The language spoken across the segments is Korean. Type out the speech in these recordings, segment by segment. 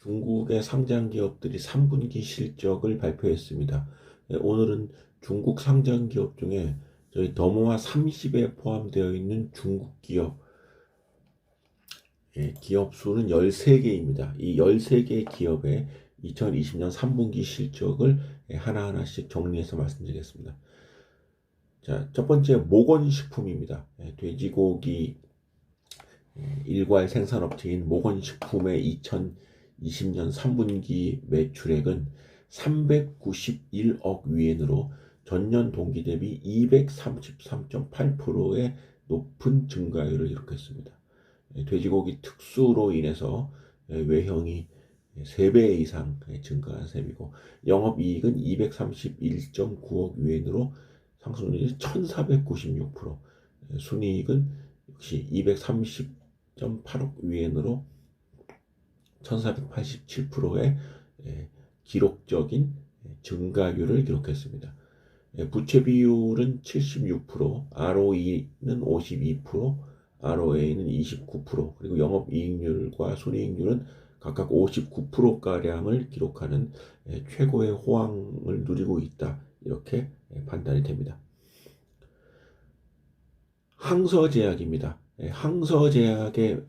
중국의 상장 기업들이 3분기 실적을 발표했습니다. 오늘은 중국 상장 기업 중에 저희 더모아 30에 포함되어 있는 중국 기업, 기업 수는 13개입니다. 이 13개 기업의 2020년 3분기 실적을 하나하나씩 정리해서 말씀드리겠습니다. 자, 첫 번째 모건식품입니다. 돼지고기 일괄 생산업체인 모건식품의 2020년 3분기 매출액은 391억 위엔으로 전년 동기 대비 233.8%의 높은 증가율을 기록했습니다. 돼지고기 특수로 인해서 외형이 3배 이상 증가한 셈이고, 영업이익은 231.9억 위엔으로 상승률이 1496%, 순이익은 역시 230.8억 위엔으로 1487%의 기록적인 증가율을 기록했습니다. 부채 비율은 76%, ROE는 52%, ROA는 29%, 그리고 영업이익률과 순이익률은 각각 59%가량을 기록하는 최고의 호황을 누리고 있다, 이렇게 판단이 됩니다. 항서제약입니다. 항서제약의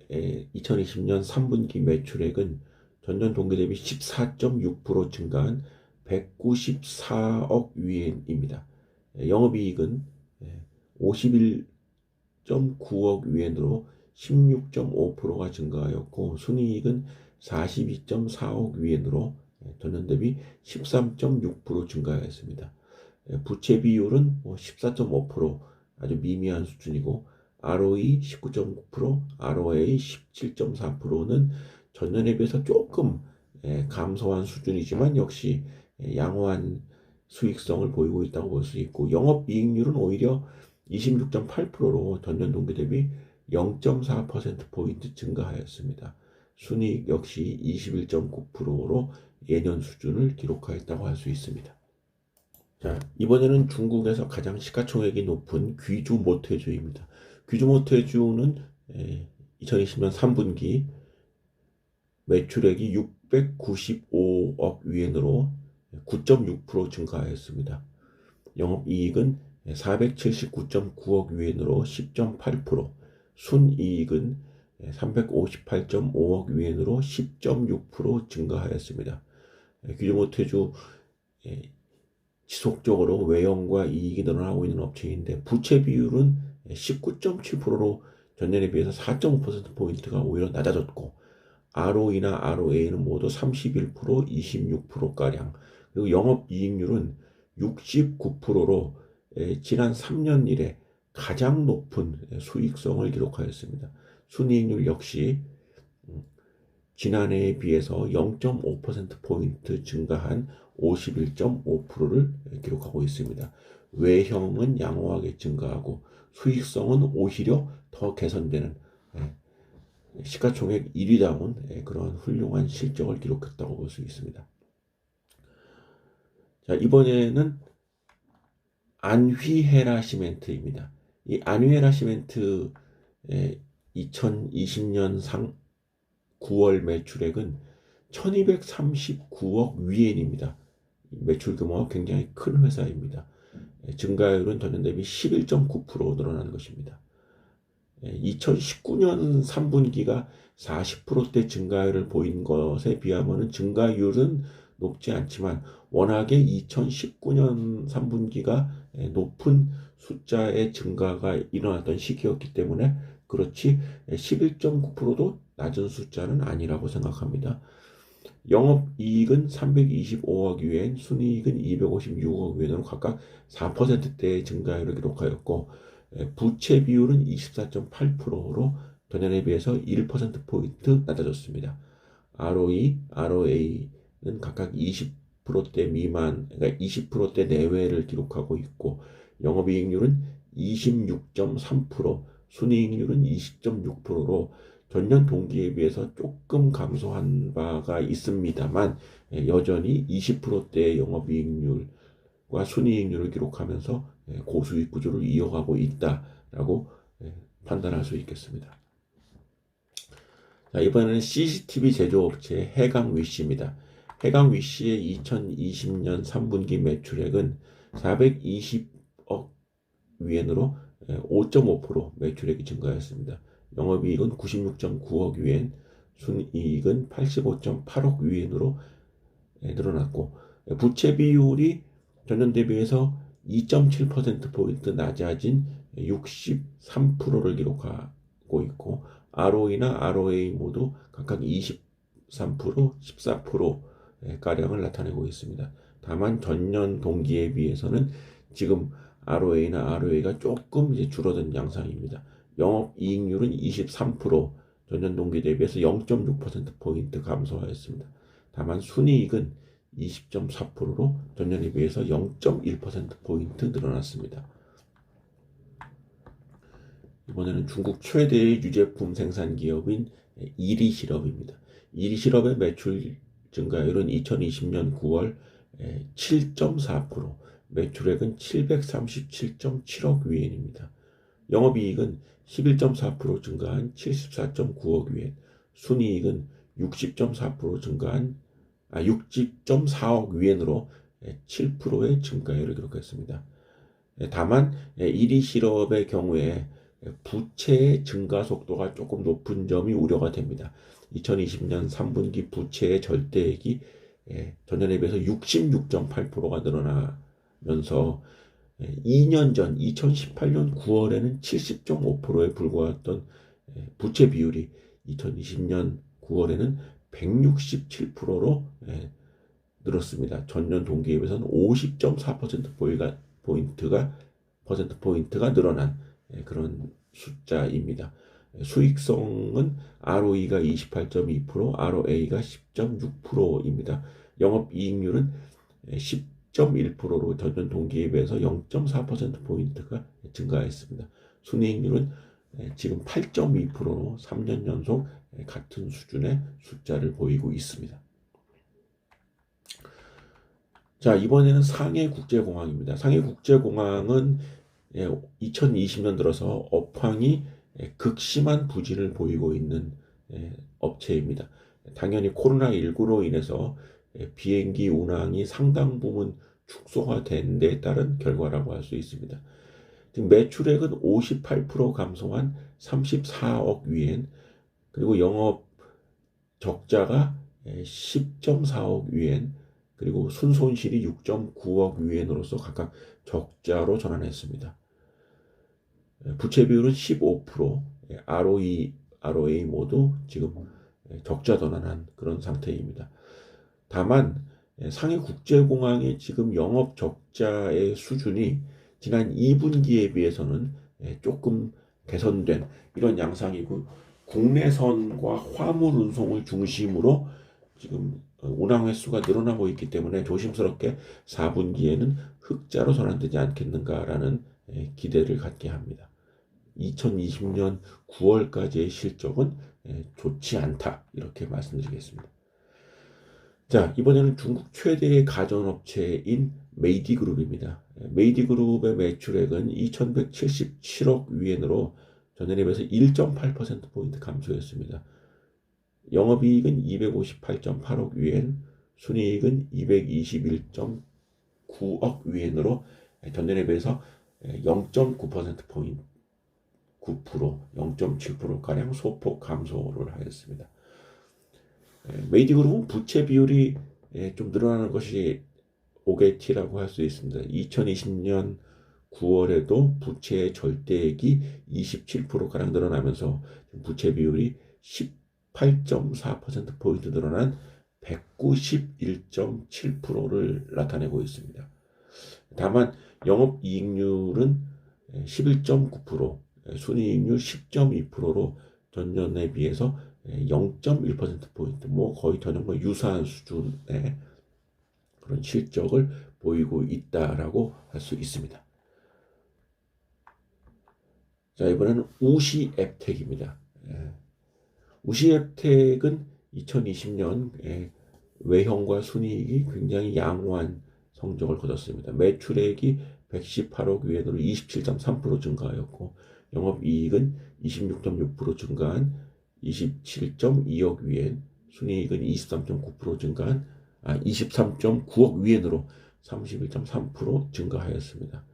2020년 3분기 매출액은 전년 동기 대비 14.6% 증가한 194억 위엔입니다. 영업이익은 51.9억 위엔으로 16.5%가 증가하였고, 순이익은 42.4억 위엔으로 전년 대비 13.6% 증가하였습니다. 부채 비율은 14.5%, 아주 미미한 수준이고, ROE 19.9%, ROA 17.4%는 전년에 비해서 조금 감소한 수준이지만 역시 양호한 수익성을 보이고 있다고 볼 수 있고, 영업이익률은 오히려 26.8%로 전년 동기 대비 0.4%포인트 증가하였습니다. 순이익 역시 21.9%로 예년 수준을 기록하였다고 할 수 있습니다. 자, 이번에는 중국에서 가장 시가총액이 높은 귀주 모태주입니다. 귀주 모태주는 2020년 3분기 매출액이 695억 위엔으로 9.6% 증가하였습니다. 영업이익은 479.9억 위엔으로 10.8%, 순이익은 358.5억 위엔으로 10.6% 증가하였습니다. 귀주 모태주 지속적으로 외형과 이익이 늘어나고 있는 업체인데, 부채 비율은 19.7%로 전년에 비해서 4.5%포인트가 오히려 낮아졌고, ROE나 ROA는 모두 31%, 26%가량, 그리고 영업이익률은 69%로 지난 3년 이래 가장 높은 수익성을 기록하였습니다. 순이익률 역시 지난해에 비해서 0.5%포인트 증가한 51.5%를 기록하고 있습니다. 외형은 양호하게 증가하고 수익성은 오히려 더 개선되는 시가총액 1위다운 그런 훌륭한 실적을 기록했다고 볼 수 있습니다. 자, 이번에는 안휘헤라 시멘트입니다. 이 안휘헤라 시멘트 2020년 9월 매출액은 1239억 위엔입니다. 매출 규모가 굉장히 큰 회사입니다. 증가율은 전년 대비 11.9% 늘어난 것입니다. 2019년 3분기가 40%대 증가율을 보인 것에 비하면 증가율은 높지 않지만, 워낙에 2019년 3분기가 높은 숫자의 증가가 일어났던 시기였기 때문에 그렇지 11.9%도 낮은 숫자는 아니라고 생각합니다. 영업이익은 325억 위엔, 순이익은 256억 위엔으로 각각 4%대의 증가율을 기록하였고, 부채 비율은 24.8%로 전년에 비해서 1%포인트 낮아졌습니다. ROE, ROA는 각각 20%대 미만, 그러니까 20%대 내외를 기록하고 있고, 영업이익률은 26.3%, 순이익률은 20.6%로 전년 동기에 비해서 조금 감소한 바가 있습니다만, 여전히 20%대의 영업이익률과 순이익률을 기록하면서 고수익 구조를 이어가고 있다라고 판단할 수 있겠습니다. 자, 이번에는 CCTV 제조업체 해강 위시입니다. 해강 위시의 2020년 3분기 매출액은 420억 위엔으로 5.5% 매출액이 증가했습니다. 영업이익은 96.9억 위엔, 순이익은 85.8억 위엔으로 늘어났고, 부채 비율이 전년 대비해서 2.7%포인트 낮아진 63%를 기록하고 있고, ROE나 ROA 모두 각각 23%, 14%가량을 나타내고 있습니다. 다만 전년 동기에 비해서는 지금 ROA나 ROA가 조금 이제 줄어든 양상입니다. 영업이익률은 23%, 전년 동기 대비해서 0.6%포인트 감소하였습니다. 다만 순이익은 20.4%로 전년에 비해서 0.1%포인트 늘어났습니다. 이번에는 중국 최대의 유제품 생산 기업인 이리실업입니다. 이리실업의 매출 증가율은 2020년 9월 7.4%, 매출액은 737.7억 위엔입니다. 영업이익은 11.4% 증가한 74.9억 위엔, 순이익은 60.4% 증가한 60.4억 위엔으로 7%의 증가율을 기록했습니다. 다만 이리실업의 경우에 부채의 증가 속도가 조금 높은 점이 우려가 됩니다. 2020년 3분기 부채의 절대액이 전년에 비해서 66.8%가 늘어나면서 2년 전 2018년 9월에는 70.5%에 불과했던 부채 비율이 2020년 9월에는 167%로 늘었습니다. 전년 동기에 비해서는 50.4%포인트가 늘어난 그런 숫자입니다. 수익성은 ROE가 28.2%, ROA가 10.6%입니다. 영업이익률은 10.1%로 전년 동기에 비해서 0.4%포인트가 증가했습니다. 순이익률은 지금 8.2%로 3년 연속 같은 수준의 숫자를 보이고 있습니다. 자, 이번에는 상해국제공항입니다. 상해국제공항은 2020년 들어서 업황이 극심한 부진을 보이고 있는 업체입니다. 당연히 코로나19로 인해서 비행기 운항이 상당 부분 축소가 된 데 따른 결과라고 할 수 있습니다. 지금 매출액은 58% 감소한 34억 위엔, 그리고 영업 적자가 10.4억 위엔, 그리고 순손실이 6.9억 위엔으로서 각각 적자로 전환했습니다. 부채 비율은 15%, ROA 모두 지금 적자 전환한 그런 상태입니다. 다만 상해국제공항의 지금 영업 적자의 수준이 지난 2분기에 비해서는 조금 개선된 이런 양상이고, 국내선과 화물 운송을 중심으로 지금 운항 횟수가 늘어나고 있기 때문에 조심스럽게 4분기에는 흑자로 전환되지 않겠는가라는 기대를 갖게 합니다. 2020년 9월까지의 실적은 좋지 않다, 이렇게 말씀드리겠습니다. 자, 이번에는 중국 최대의 가전업체인 메이디그룹입니다. 메이디그룹의 매출액은 2177억 위엔으로 전년에 비해서 1.8%포인트 감소했습니다. 영업이익은 258.8억 위엔, 순이익은 221.9억 위엔으로 전년에 비해서 0.9%포인트, 0.7%가량 소폭 감소를 하였습니다. 메이디그룹은 부채 비율이 좀 늘어나는 것이 오게티라고 할 수 있습니다. 2020년 9월에도 부채의 절대액이 27%가량 늘어나면서 부채 비율이 18.4%포인트 늘어난 191.7%를 나타내고 있습니다. 다만 영업이익률은 11.9%, 순이익률 10.2%로 전년에 비해서 0.1%포인트, 거의 전년과 유사한 수준의 그런 실적을 보이고 있다라고 할 수 있습니다. 자, 이번에는 우시앱텍입니다. 우시앱텍은 2020년 외형과 순이익이 굉장히 양호한 성적을 거뒀습니다. 매출액이 118억 위엔으로 27.3% 증가하였고, 영업이익은 26.6% 증가한 27.2억 위엔, 순이익은 23.9% 증가한 23.9억 위엔으로 31.3% 증가하였습니다.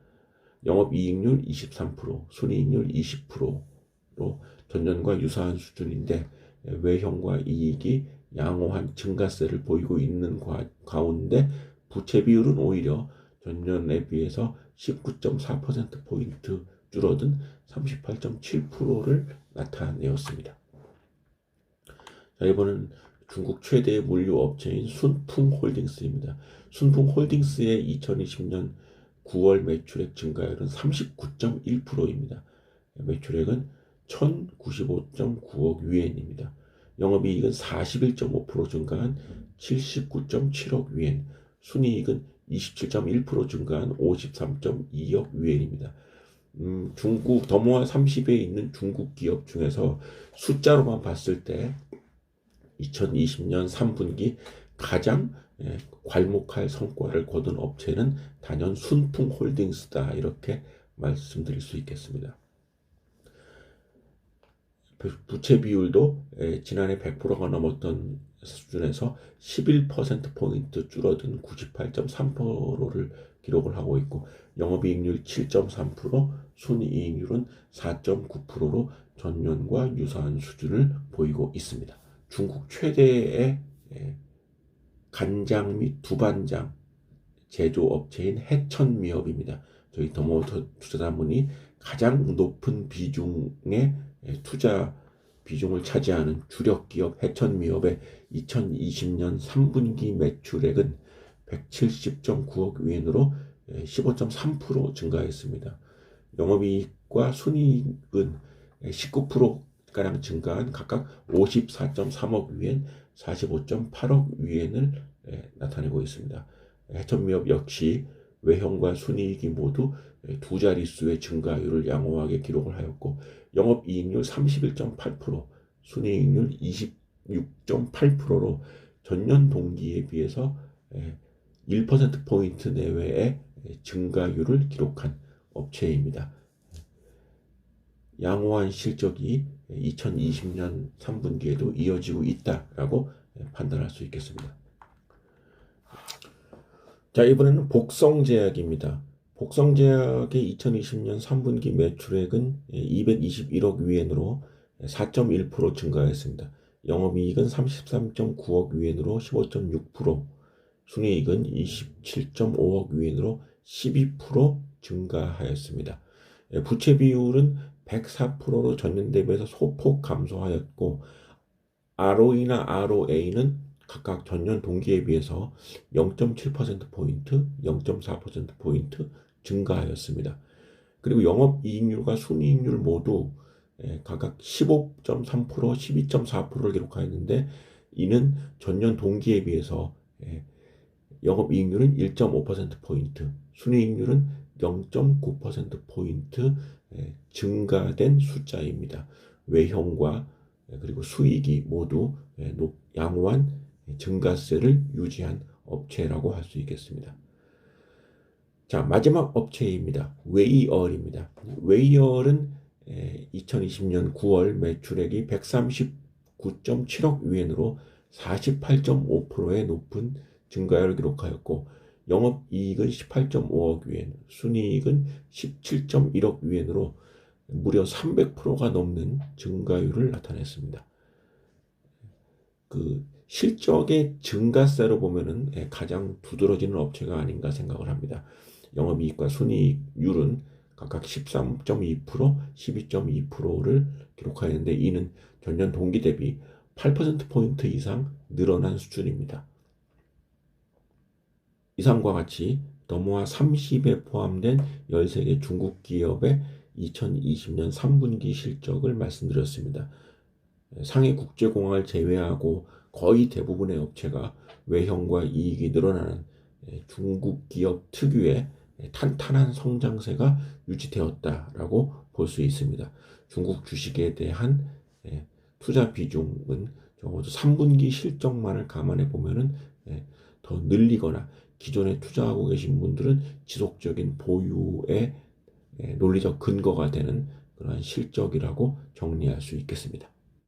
영업이익률 23%, 순이익률 20%로 전년과 유사한 수준인데 외형과 이익이 양호한 증가세를 보이고 있는 가운데 부채 비율은 오히려 전년에 비해서 19.4%포인트 줄어든 38.7%를 나타내었습니다. 자, 이번은 중국 최대의 물류 업체인 순풍홀딩스입니다. 순풍홀딩스의 2020년 9월 매출액 증가율은 39.1%입니다. 매출액은 1,095.9억 위엔입니다. 영업이익은 41.5% 증가한 79.7억 위엔, 순이익은 27.1% 증가한 53.2억 위엔입니다. 중국 더모아 30에 있는 중국 기업 중에서 숫자로만 봤을 때 2020년 3분기 가장 괄목할 성과를 거둔 업체는 단연 순풍홀딩스다, 이렇게 말씀드릴 수 있겠습니다. 부채 비율도 지난해 100%가 넘었던 수준에서 11%포인트 줄어든 98.3%를 기록을 하고 있고, 영업이익률 7.3%, 순이익률은 4.9%로 전년과 유사한 수준을 보이고 있습니다. 중국 최대의 간장 및 두반장 제조업체인 해천미업입니다. 저희 더모아 투자자문이 가장 높은 비중의 투자 비중을 차지하는 주력 기업 해천미업의 2020년 3분기 매출액은 170.9억 위엔으로 15.3% 증가했습니다. 영업이익과 순이익은 19%가량 증가한 각각 54.3억 위엔, 45.8억 위엔을 나타내고 있습니다. 해천미업 역시 외형과 순이익이 모두 두 자릿수의 증가율을 양호하게 기록을 하였고, 영업이익률 31.8%, 순이익률 26.8%로 전년 동기에 비해서 1%포인트 내외의 증가율을 기록한 업체입니다. 양호한 실적이 2020년 3분기에도 이어지고 있다라고 판단할 수 있겠습니다. 자, 이번에는 복성제약입니다. 복성제약의 2020년 3분기 매출액은 221억 위엔으로 4.1% 증가했습니다. 영업이익은 33.9억 위엔으로 15.6%, 순이익은 27.5억 위엔으로 12% 증가하였습니다. 부채 비율은 104%로 전년 대비해서 소폭 감소하였고, ROE나 ROA는 각각 전년 동기에 비해서 0.7%포인트, 0.4%포인트 증가하였습니다. 그리고 영업이익률과 순이익률 모두 각각 15.3%, 12.4%를 기록하였는데, 이는 전년 동기에 비해서 영업이익률은 1.5%포인트, 순이익률은 0.9%포인트 증가된 숫자입니다. 외형과 그리고 수익이 모두 양호한 증가세를 유지한 업체라고 할 수 있겠습니다. 자, 마지막 업체입니다. 웨이얼입니다. 웨이얼은 2020년 9월 매출액이 139.7억 위엔으로 48.5%의 높은 증가율을 기록하였고, 영업이익은 18.5억 위엔, 순이익은 17.1억 위엔으로 무려 300%가 넘는 증가율을 나타냈습니다. 그 실적의 증가세로 보면은 가장 두드러지는 업체가 아닌가 생각을 합니다. 영업이익과 순이익률은 각각 13.2%, 12.2%를 기록하였는데, 이는 전년 동기 대비 8%포인트 이상 늘어난 수준입니다. 이상과 같이 더모아 30에 포함된 13개 중국 기업의 2020년 3분기 실적을 말씀드렸습니다. 상해 국제공항을 제외하고 거의 대부분의 업체가 외형과 이익이 늘어나는 중국 기업 특유의 탄탄한 성장세가 유지되었다라고 볼 수 있습니다. 중국 주식에 대한 투자 비중은 적어도 3분기 실적만을 감안해 보면은 더 늘리거나, 기존에 투자하고 계신 분들은 지속적인 보유의 논리적 근거가 되는 그러한 실적이라고 정리할 수 있겠습니다.